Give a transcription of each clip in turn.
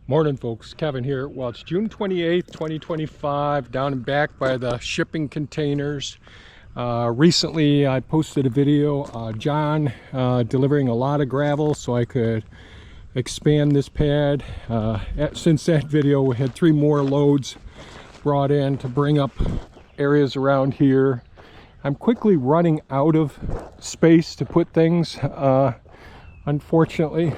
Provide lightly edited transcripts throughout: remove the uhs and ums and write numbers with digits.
Morning folks, Kevin here. Well, it's June 28th, 2025, down and back by the shipping containers. Recently I posted a video, John delivering a lot of gravel so I could expand this pad. Since that video we had 3 more loads brought in to bring up areas around here. I'm quickly running out of space to put things, unfortunately.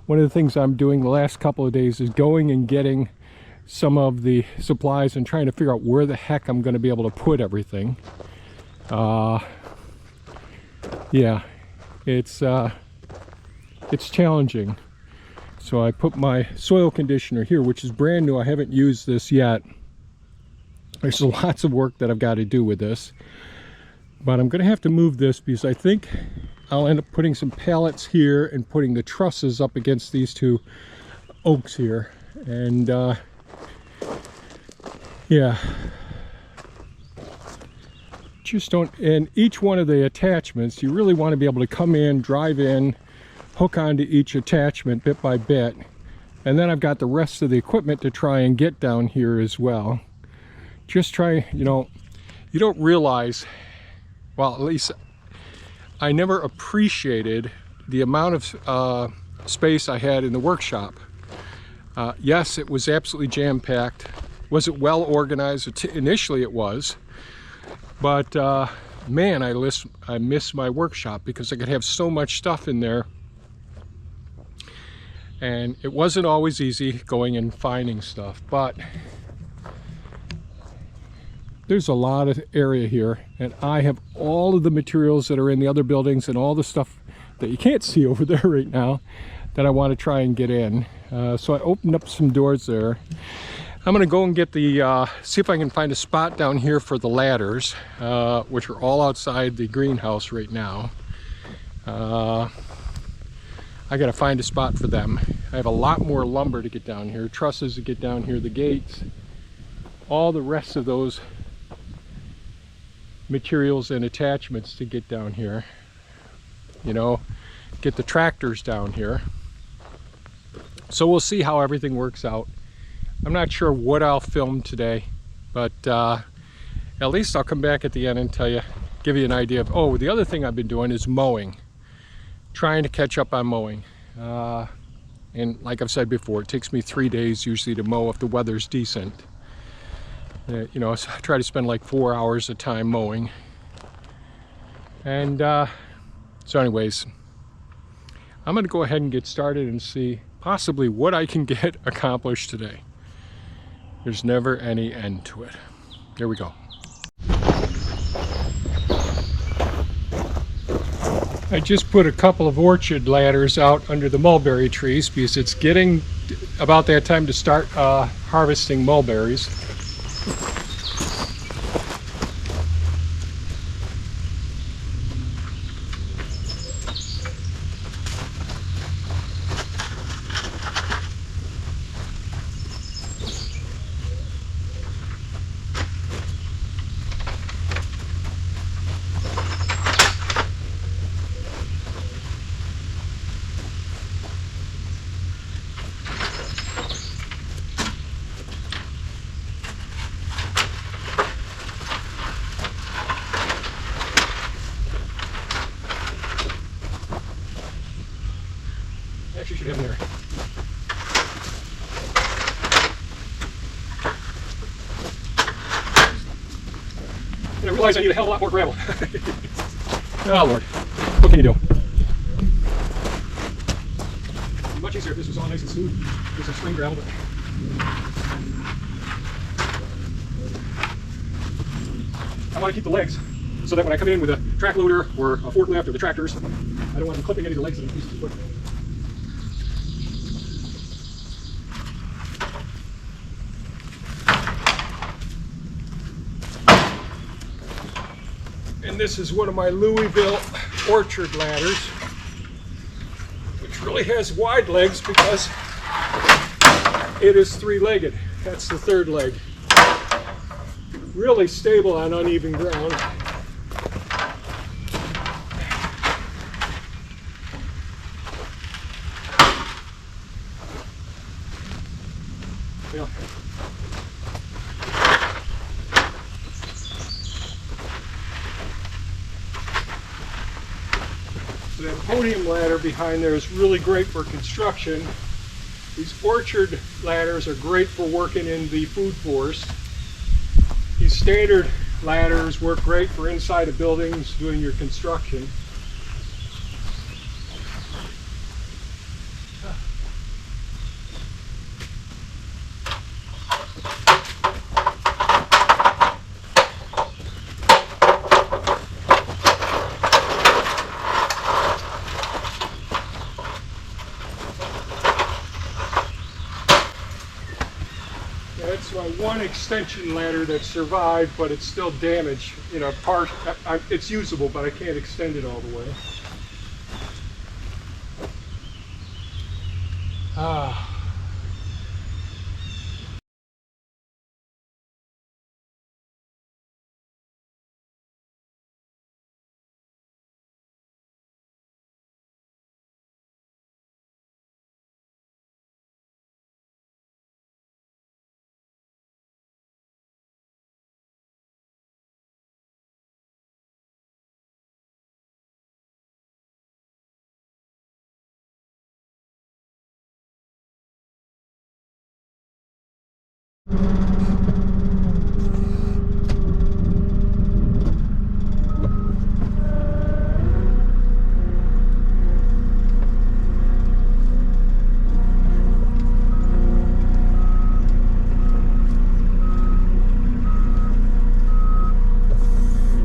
One of the things I'm doing the last couple of days is going and getting some of the supplies and trying to figure out where the heck I'm going to be able to put everything. Yeah, it's challenging. So I put my soil conditioner here, which is brand new. I haven't used this yet. There's lots of work that I've got to do with this, but I'm going to have to move this because I think I'll end up putting some pallets here and putting the trusses up against these 2 oaks here. And yeah, just don't, and each one of the attachments, you really want to be able to come in, drive in, hook onto each attachment bit by bit. And then I've got the rest of the equipment to try and get down here as well. Just try, you know, you don't realize, well, at least I never appreciated the amount of space I had in the workshop. Yes, it was absolutely jam-packed. Was it well organized? Initially it was, but man, I miss my workshop because I could have so much stuff in there. And it wasn't always easy going and finding stuff, but there's a lot of area here, and I have all of the materials that are in the other buildings and all the stuff that you can't see over there right now that I want to try and get in. So I opened up some doors there. I'm going to go and get the, see if I can find a spot down here for the ladders, which are all outside the greenhouse right now. I got to find a spot for them. I have a lot more lumber to get down here, trusses to get down here, the gates, all the rest of those materials and attachments to get down here, you know, get the tractors down here. So we'll see how everything works out. I'm not sure what I'll film today, but at least I'll come back at the end and tell you, give you an idea of, oh, the other thing I've been doing is mowing, trying to catch up on mowing. And like I've said before, it takes me 3 days usually to mow if the weather's decent. You know, so I try to spend like 4 hours a time mowing. And so anyways, I'm going to go ahead and get started and see possibly what I can get accomplished today. There's never any end to it. Here we go. I just put a couple of orchard ladders out under the mulberry trees because it's getting about that time to start harvesting mulberries. Actually should have in there. And I realize I need a hell of a lot more gravel. Oh Lord, what can you do? It'd be much easier if this was all nice and smooth with some spring gravel, but I want to keep the legs so that when I come in with a track loader or a forklift or the tractors, I don't want them clipping any of the legs of the pieces of equipment. And this is one of my Louisville orchard ladders, which really has wide legs because it is 3-legged. That's the 3rd leg. Really stable on uneven ground. Yeah. So that podium ladder behind there is really great for construction. These orchard ladders are great for working in the food forest. These standard ladders work great for inside of buildings doing your construction. That's my one extension ladder that survived, but it's still damaged. You know, it's usable, but I can't extend it all the way.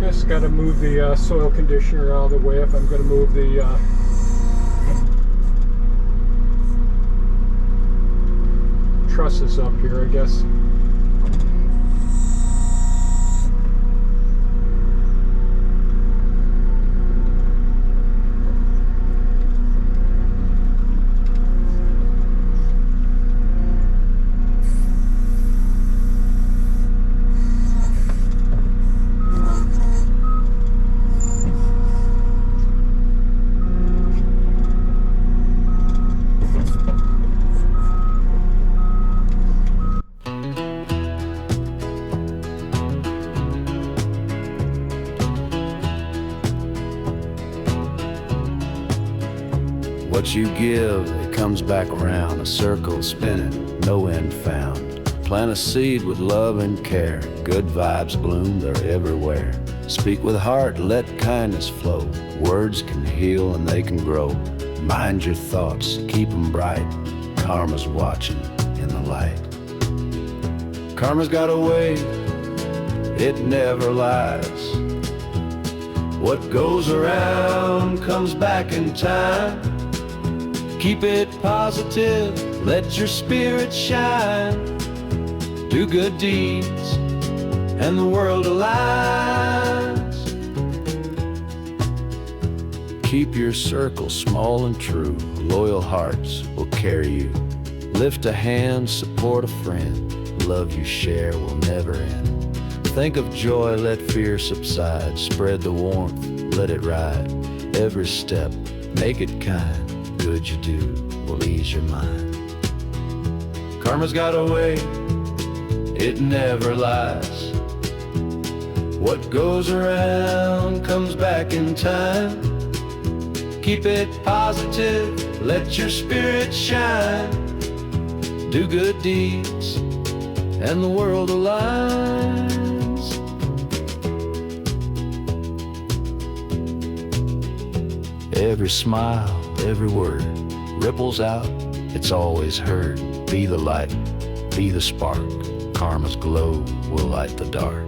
Just got to move the soil conditioner out of the way if I'm going to move the trusses up here, I guess. What you give, it comes back around, a circle spinning, no end found. Plant a seed with love and care, good vibes bloom, they're everywhere. Speak with heart, let kindness flow, words can heal and they can grow. Mind your thoughts, keep them bright, karma's watching in the light. Karma's got a way, it never lies. What goes around comes back in time. Keep it positive, let your spirit shine. Do good deeds, and the world aligns. Keep your circle small and true, loyal hearts will carry you. Lift a hand, support a friend, love you share will never end. Think of joy, let fear subside, spread the warmth, let it ride. Every step, make it kind. Good you do will ease your mind. Karma's got a way, it never lies. What goes around comes back in time. Keep it positive, let your spirit shine. Do good deeds, and the world aligns. Every smile, every word ripples out, it's always heard. Be the light, be the spark, karma's glow will light the dark.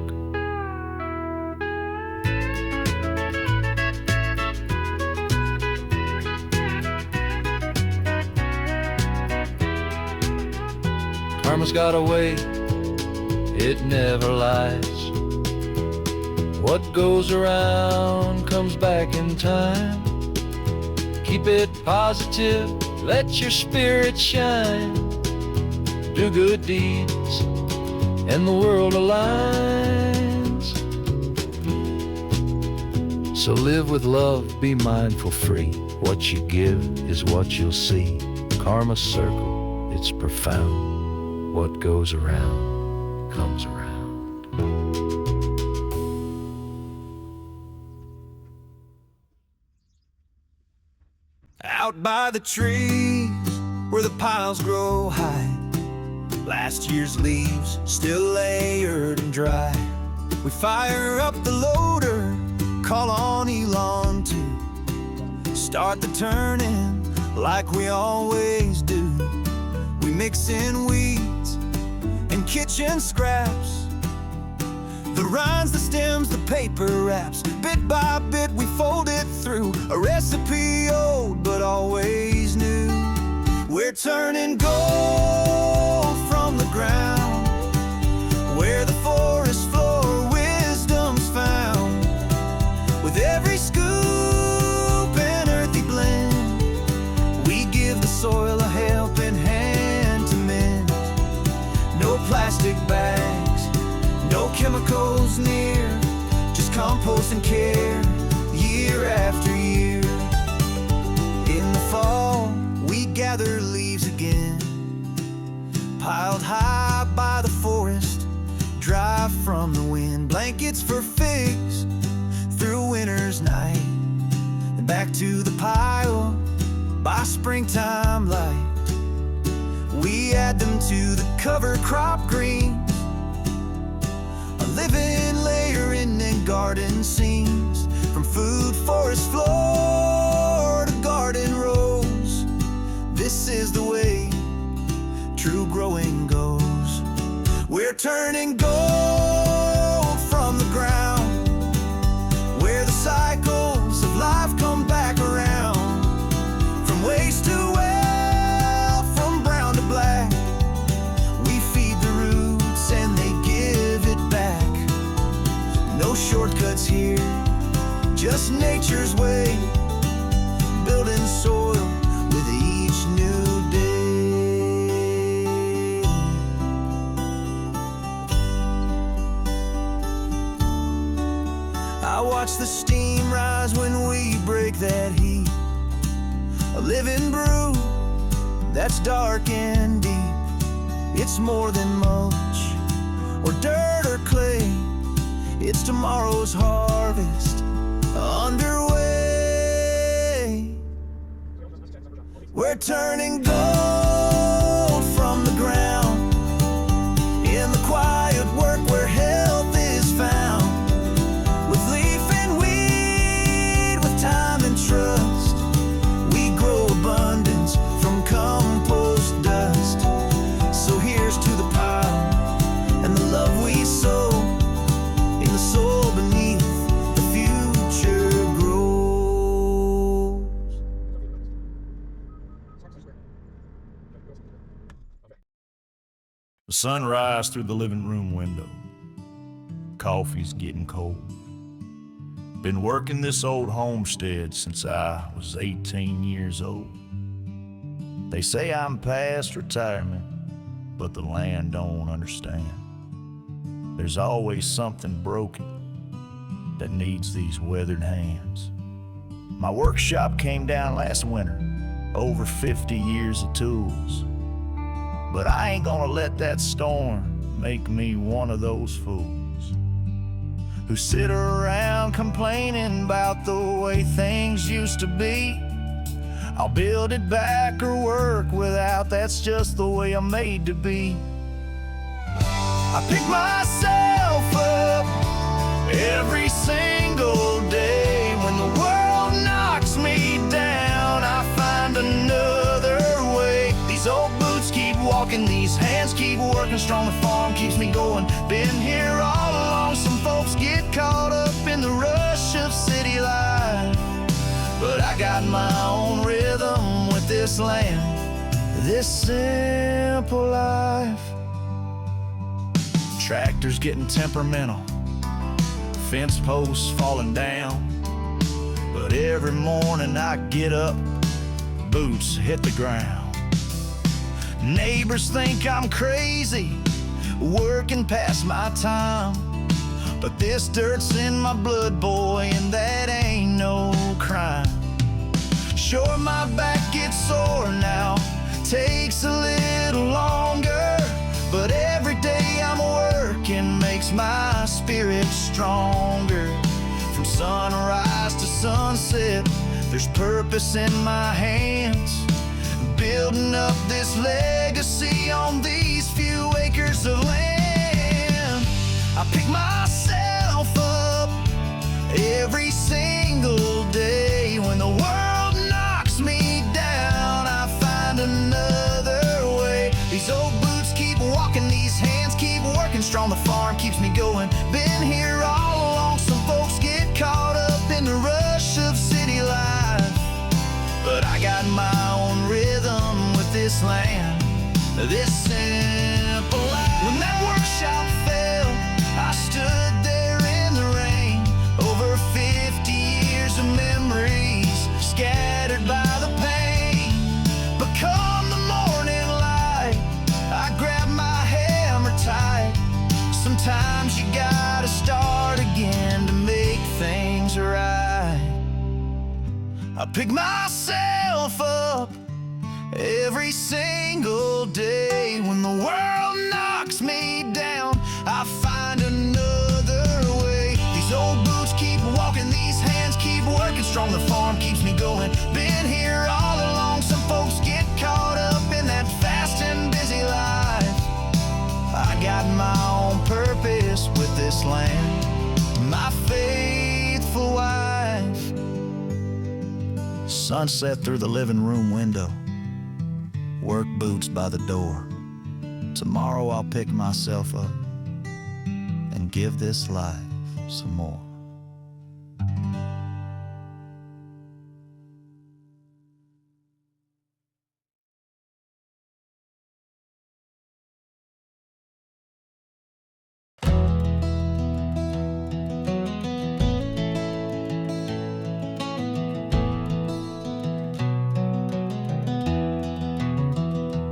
Karma's got a way, it never lies. What goes around comes back in time. Keep it positive, let your spirit shine. Do good deeds, and the world aligns. So live with love, be mindful free. What you give is what you'll see. Karma's circle, it's profound. what goes around comes around. Out by the trees where the piles grow high, last year's leaves still layered and dry. We fire up the loader, call on Elon to start the turning like we always do. We mix in weeds and kitchen scraps, the rinds, the stems, the paper wraps. Bit by bit we fold it through, a recipe old but always new. We're turning gold from the ground, where the forest floor wisdom's found. With every scoop and earthy blend, we give the soil a helping hand to mend. No plastic bags, no chemicals near, just compost and care, year after year. In the fall, we gather leaves again, piled high by the forest, dry from the wind. Blankets for figs through winter's night, and back to the pile by springtime light. We add them to the cover crop greens, a living layer in the garden scenes. From food, forest floor to garden rows, this is the way true growing goes. We're turning gold from the ground, where the cycles of life come back around. From waste to wealth, from brown to black, we feed the roots and they give it back. No shortcuts here, just nature's way, building soil with each new day. I watch the steam rise when we break that heat, a living brew that's dark and deep. It's more than mulch or dirt or clay, it's tomorrow's harvest underway. We're turning gold from the ground, in the quiet work where health is found. With leaf and weed, with time and trust, we grow abundance from compost dust. So here's to the pile and the love we sow in the soul beneath the future grows. The sunrise through the living room window. Coffee's getting cold. Been working this old homestead since I was 18 years old. They say I'm past retirement, but the land don't understand. There's always something broken that needs these weathered hands. My workshop came down last winter, over 50 years of tools. But I ain't gonna let that storm make me one of those fools who sit around complaining about the way things used to be. I'll build it back or work without, that's just the way I'm made to be. I pick myself up every single day. When the world knocks me down, I find another way. These old boots keep walking, these hands keep working. Strong the farm keeps me going. Been here all along. Some folks get caught up in the rush of city life, but I got my own rhythm with this land, this simple life. Tractors getting temperamental, fence posts falling down, but every morning I get up, boots hit the ground. Neighbors think I'm crazy, working past my time, but this dirt's in my blood, boy, and that ain't no crime. Sure, my back gets sore now, takes a little longer, But every day I'm working makes my spirit stronger. From sunrise to sunset, there's purpose in my hands, building up this legacy on these few acres of land. I pick myself up every single day. When the world knocks me down, I find another way. These old boots keep walking, these hands keep working strong. The farm keeps me going. Been here all along. Some folks get caught up in the rush of city life, but I got my own rhythm with this land, this simple life. When that workshop fell, I stood there in the rain. Over 50 years of memories scattered by the pain. But come the morning light, I grab my hammer tight. Sometimes you gotta start again to make things right. I pick myself up every single day. When the world knocks me down, I find another way. These old boots keep walking, these hands keep working strong. The farm keeps me going. Been here all along. Some folks get caught up in that fast and busy life. I got my own purpose with this land, my faithful wife. Sunset through the living room window, work boots by the door. Tomorrow I'll pick myself up and give this life some more.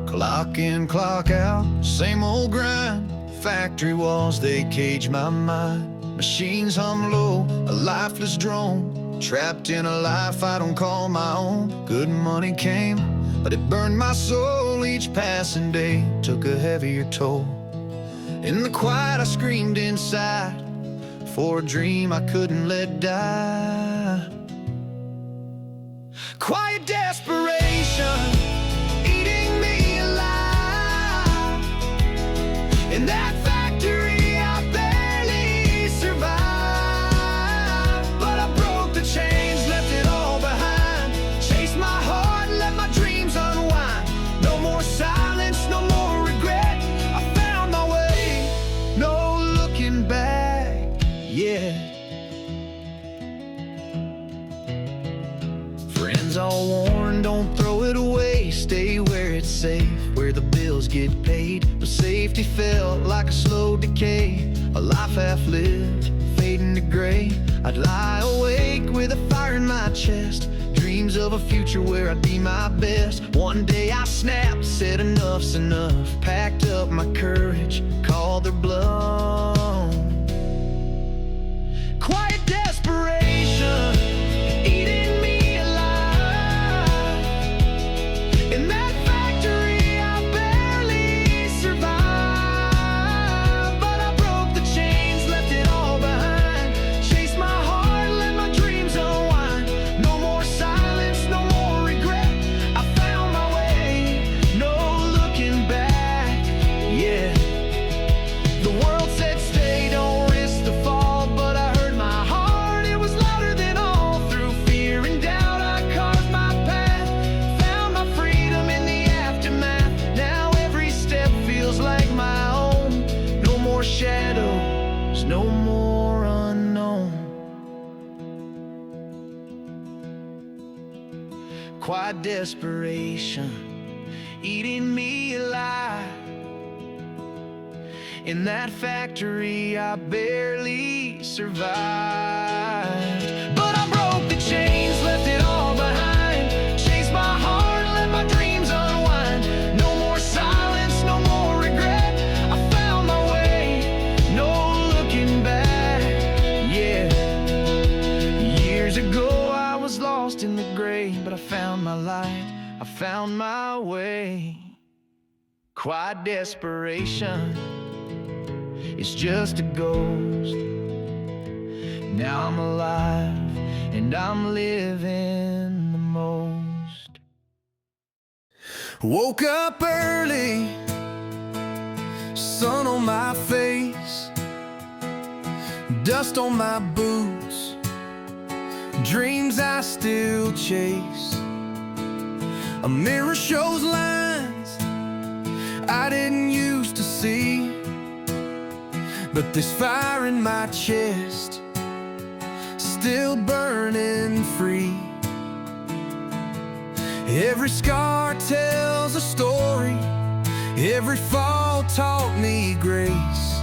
Clock in, clock out, same old grind. Factory walls, they cage my mind. Machines hum low, a lifeless drone, trapped in a life I don't call my own. Good money came, but it burned my soul. Each passing day took a heavier toll. In the quiet I screamed inside for a dream I couldn't let die. Quiet desperation eating me alive. In that factory I barely survived, but I broke the chains, left it all behind. Chased my heart, let my dreams unwind. No more silence, no more regret. I found my way, no looking back, yeah. Friends all warned, don't throw it away. Stay where it's safe, where the bills get paid. But safety felt like a slow decay, a life half lived, fading to gray. I'd lie awake with a fire in my chest, dreams of a future where I'd be my best. One day I snapped, said enough's enough, packed up my courage, called their bluff. Quiet desperation eating me alive. In that factory I barely survived, but I broke the chains, left it all behind. Chased my heart, let my dreams unwind. No more silence, no more regret. I found my way, no looking back, yeah. The world said stay, don't risk the fall, but I heard my heart, it was louder than all. Through fear and doubt I carved my path, found my freedom in the aftermath. Now every step feels like my own. No more shadows, no more unknown. Quiet desperation eating me alive. In that factory I barely survived, but I broke the chains, left it all behind. Chased my heart, let my dreams unwind. No more silence, no more regret. I found my way, no looking back, yeah. Years ago I was lost in the gray, but I found my light, I found my way. quiet desperation. It's just a ghost. Now I'm alive and I'm living the most. Woke up early, sun on my face, dust on my boots, dreams I still chase. A mirror shows lines I didn't used to see, but this fire in my chest still burning free. Every scar tells a story, every fall taught me grace.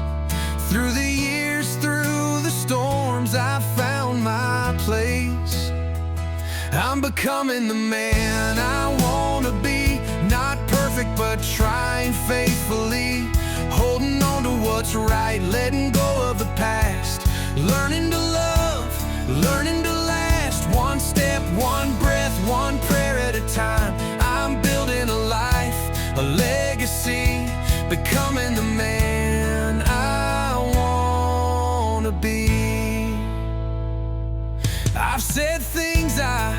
Through the years, through the storms, I found my place. I'm becoming the man I wanna be, not perfect but trying faithfully, holding on to what's right, letting go of the past, learning to love, learning to last, one step, one breath, one prayer at a time. I'm building a life, a legacy, becoming the man I wanna be. I've said things I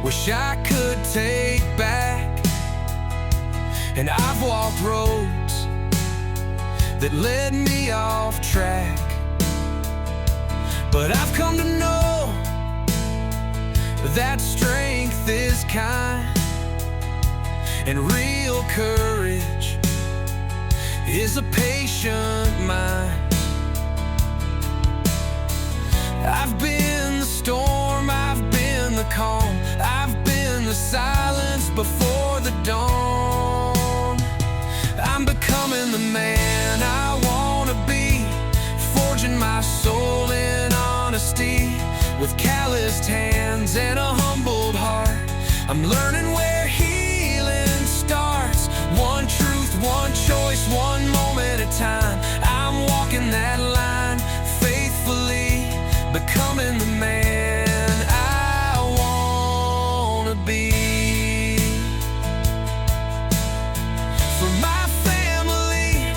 wish I could take back, and I've walked roads that led me off track, but I've come to know that strength is kind, and real courage is a patient mind. I've been the storm, I've been the calm, I've been the silence before the dawn. I'm becoming the man I wanna be, forging my soul in honesty, with calloused hands and a humbled heart. I'm learning where healing starts, one truth, one choice, one moment at a time. I'm walking that line faithfully, becoming the man I wanna be. For my family,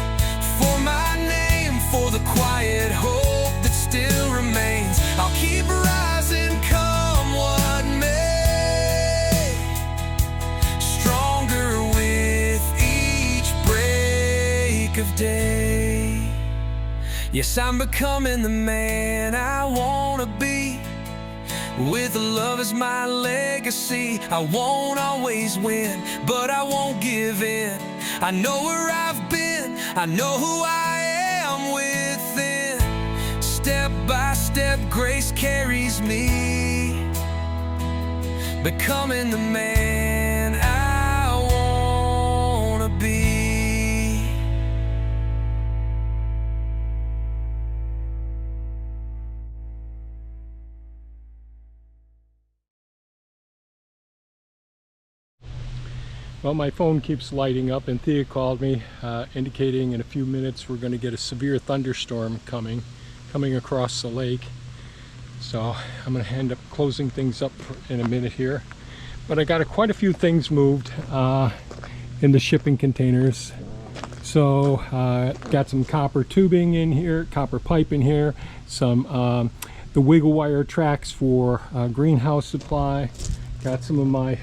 for my name, for the quiet hope that still remains, I'll keep rising come what may, stronger with each break of day. Yes, I'm becoming the man I wanna be, with love as my legacy. I won't always win, but I won't give in. I know where I've been, I know who I am within. Step by step, grace carries me, becoming the man I wanna be. Well, my phone keeps lighting up, and Thea called me indicating in a few minutes we're going to get a severe thunderstorm coming across the lake. So I'm going to end up closing things up in a minute here. But I got quite a few things moved in the shipping containers. So got some copper tubing in here, copper pipe in here, some the wiggle wire tracks for greenhouse supply. Got some of my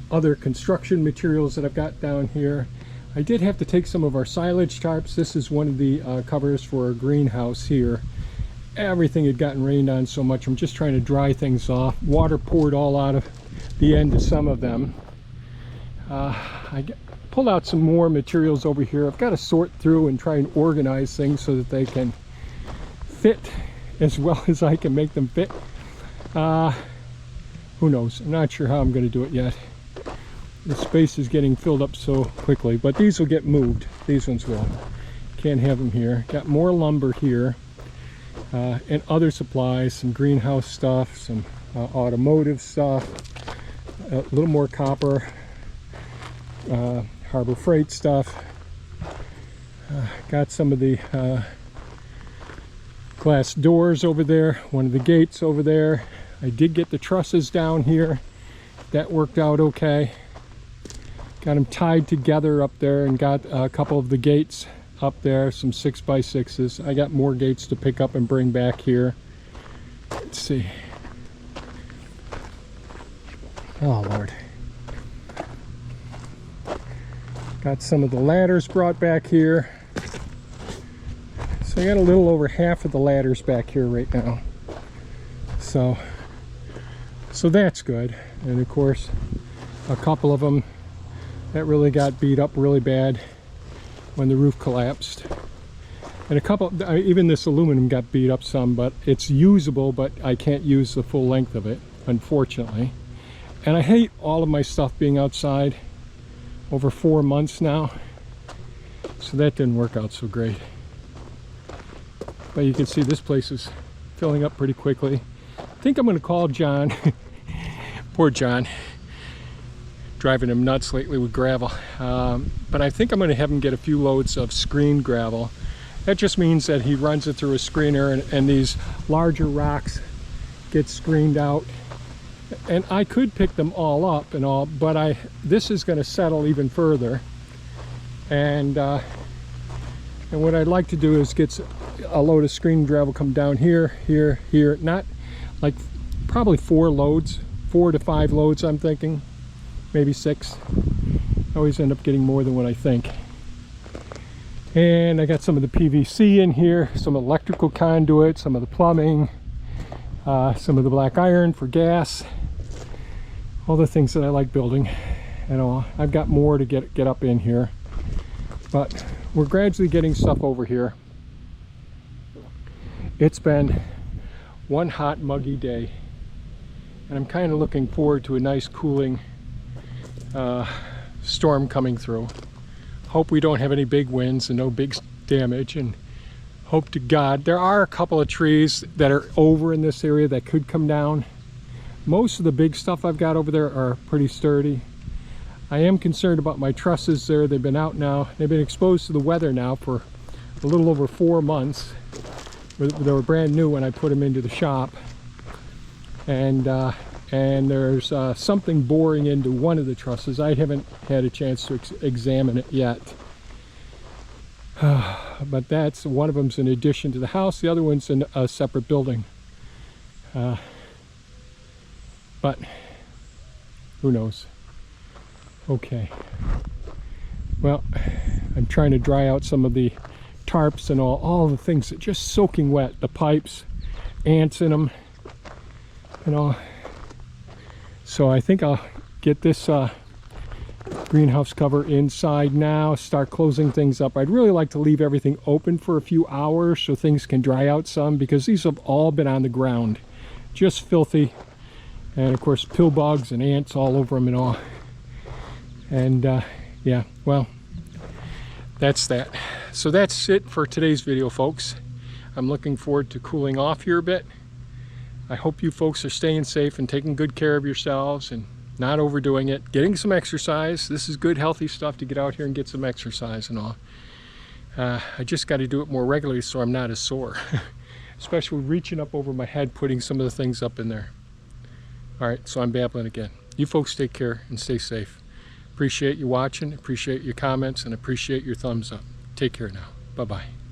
other construction materials that I've got down here. I did have to take some of our silage tarps. This is one of the covers for our greenhouse here. Everything had gotten rained on so much, I'm just trying to dry things off. Water poured all out of the end of some of them. Pulled out some more materials over here. I've got to sort through and try and organize things so that they can fit as well as I can make them fit. Who knows? I'm not sure how I'm going to do it yet. The space is getting filled up so quickly, but these will get moved. These ones will. Can't have them here. Got more lumber here and other supplies, some greenhouse stuff, some automotive stuff, a little more copper, Harbor Freight stuff. Got some of the glass doors over there, one of the gates over there. I did get the trusses down here. That worked out okay. Got them tied together up there and got a couple of the gates up there, some 6x6s. I got more gates to pick up and bring back here. Let's see. Oh Lord. Got some of the ladders brought back here. So I got a little over half of the ladders back here right now. So that's good. And of course, a couple of them that really got beat up really bad when the roof collapsed. And a couple, even this aluminum got beat up some, but it's usable, but I can't use the full length of it, unfortunately. And I hate all of my stuff being outside over 4 months now. So that didn't work out so great. But you can see this place is filling up pretty quickly. I think I'm gonna call John. Poor John. Driving him nuts lately with gravel. But I think I'm gonna have him get a few loads of screened gravel. That just means that he runs it through a screener and these larger rocks get screened out. And I could pick them all up and all, but this is gonna settle even further. And what I'd like to do is get a load of screened gravel come down here, here, here. Not like probably 4 loads, 4 to 5 loads I'm thinking. Maybe 6. I always end up getting more than what I think. And I got some of the PVC in here, some electrical conduit, some of the plumbing, some of the black iron for gas, all the things that I like building. And all. I've got more to get up in here, but we're gradually getting stuff over here. It's been one hot, muggy day, and I'm kind of looking forward to a nice cooling storm coming through. Hope we don't have any big winds and no big damage, and hope to God. There are a couple of trees that are over in this area that could come down. Most of the big stuff I've got over there are pretty sturdy. I am concerned about my trusses there. They've been out now. They've been exposed to the weather now for a little over 4 months. They were brand new when I put them into the shop. And there's something boring into one of the trusses. I haven't had a chance to examine it yet. But that's one of them's in addition to the house. The other one's in a separate building. But who knows? Okay. Well, I'm trying to dry out some of the tarps and all the things that just soaking wet. The pipes, ants in them, and all. So I think I'll get this greenhouse cover inside now, start closing things up. I'd really like to leave everything open for a few hours so things can dry out some, because these have all been on the ground, just filthy, and of course pill bugs and ants all over them and all. And yeah, well, that's that. So that's it for today's video, folks. I'm looking forward to cooling off here a bit. I hope you folks are staying safe and taking good care of yourselves and not overdoing it. Getting some exercise. This is good, healthy stuff to get out here and get some exercise and all. I just got to do it more regularly so I'm not as sore. Especially reaching up over my head, putting some of the things up in there. All right, so I'm babbling again. You folks take care and stay safe. Appreciate you watching, appreciate your comments, and appreciate your thumbs up. Take care now. Bye-bye.